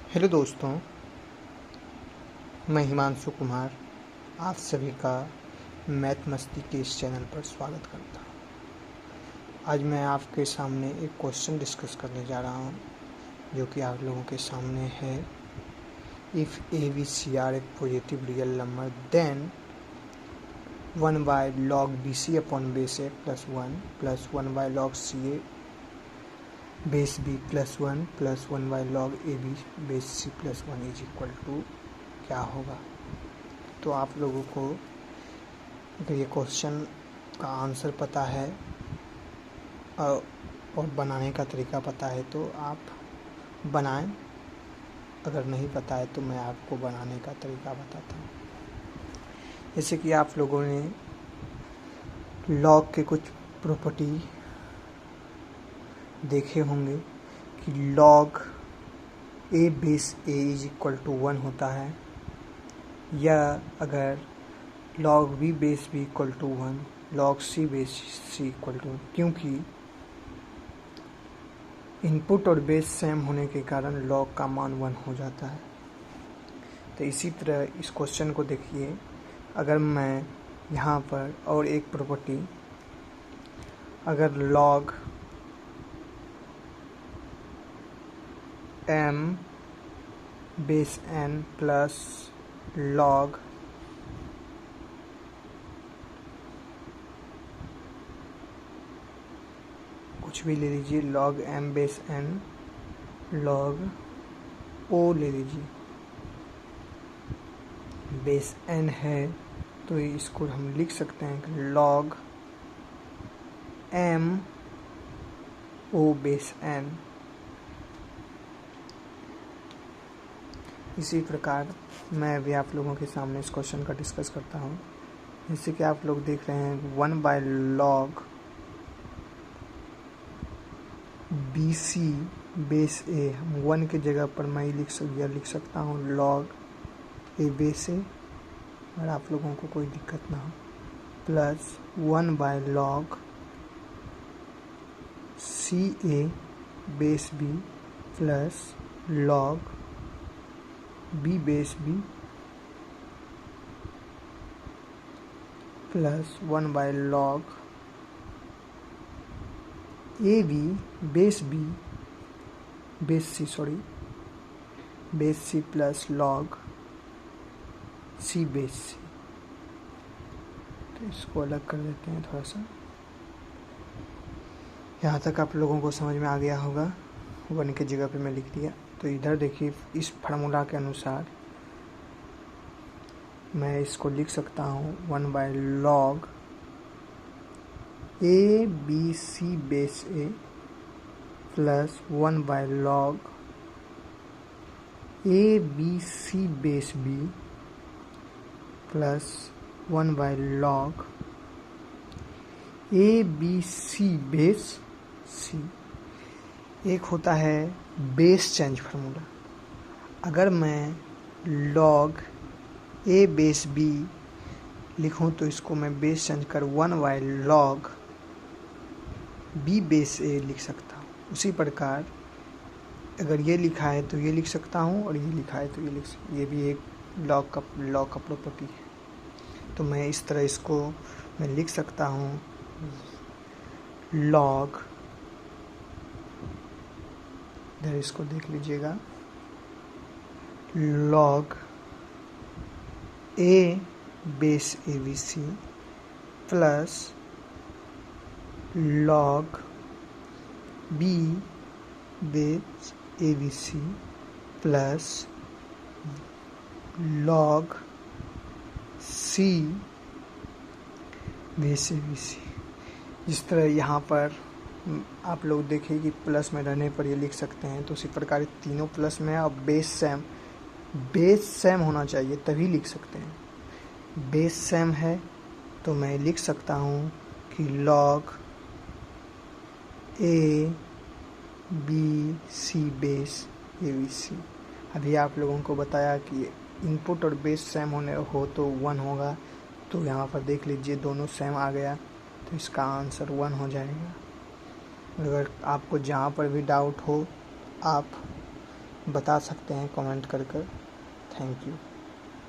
Hello दोस्तों, मैं हिमांशु कुमार आप सभी का मैथ मस्ती के इस चैनल पर स्वागत करता हूँ। आज मैं आपके सामने एक क्वेश्चन डिस्कस करने जा रहा हूँ जो कि आप लोगों के सामने है। If a b c are एक positive real number then 1 log b c upon base a plus 1 plus 1 log c a base b plus 1 plus 1 log a b base c plus 1 is equal to क्या होगा। तो आप लोगों को अगर ये question का आंसर पता है और बनाने का तरीका पता है तो आप बनाएं। अगर नहीं पता है तो मैं आपको बनाने का तरीका बताता हूँ। जैसे कि आप लोगों ने लॉग के कुछ प्रॉपर्टी देखे होंगे कि log a base a is equal to 1 होता है, या अगर log b base b equal to 1, log c base c equal to 1, क्योंकि इनपुट और बेस सेम होने के कारण लॉग का मान 1 हो जाता है। तो इसी तरह इस क्वेश्चन को देखिए, अगर मैं यहाँ पर और एक प्रॉपर्टी, अगर log m base n plus log कुछ भी ले लीजिए, log m base n log o ले लीजिए, बेस n है तो इसको हम लिख सकते हैं कि log m o base n। इसी प्रकार मैं अभी आप लोगों के सामने इस क्वेश्चन का डिस्कस करता हूँ। जैसे कि आप लोग देख रहे हैं 1 log बी सी बेस ए, 1 की जगह पर मैं लिख सकता हूँ log ए बेस ए, अगर आप लोगों को कोई दिक्कत ना हो, plus 1 log c a base b plus log b base b plus 1 log a b base b base c plus log c base c. तो इसको अलग कर देते हैं थोड़ा सा। यहाँ तक आप लोगों को समझ में आ गया होगा। 1 की जगह पे मैं लिख दिया। तो इधर देखिए, इस फार्मूला के अनुसार मैं इसको लिख सकता हूँ 1 log a b c base a plus 1 log a b c base b plus 1 log a b c base c. एक होता है बेस चेंज फार्मूला। अगर मैं log ए बेस बी लिखूं तो इसको मैं बेस चेंज कर 1 log बी बेस ए लिख सकता हूँ। उसी प्रकार अगर ये लिखा है तो ये लिख सकता हूँ, और ये लिखा है तो ये ये भी एक लॉग का प्रॉपर्टी है। तो मैं इस तरह इसको मैं लिख सकता हूँ log, इधर इसको देख लीजिएगा, log a base a b c plus log b base a b c plus log c base a b c. जिस तरह यहाँ पर आप लोग देखिए कि प्लस में रहने पर ये लिख सकते हैं, तो उसी प्रकार तीनों प्लस में और बेस सेम होना चाहिए तभी लिख सकते हैं। बेस सेम है तो मैं लिख सकता हूँ कि log a b c base a b c. अभी आप लोगों को बताया कि इनपुट और बेस सेम होने हो तो 1 होगा, तो यहाँ पर देख लीजिए दोनों सेम आ गया, तो इसका आंसर 1 हो जाएगा। अगर आपको जहाँ पर भी डाउट हो आप बता सकते हैं कमेंट कर कर। Thank you.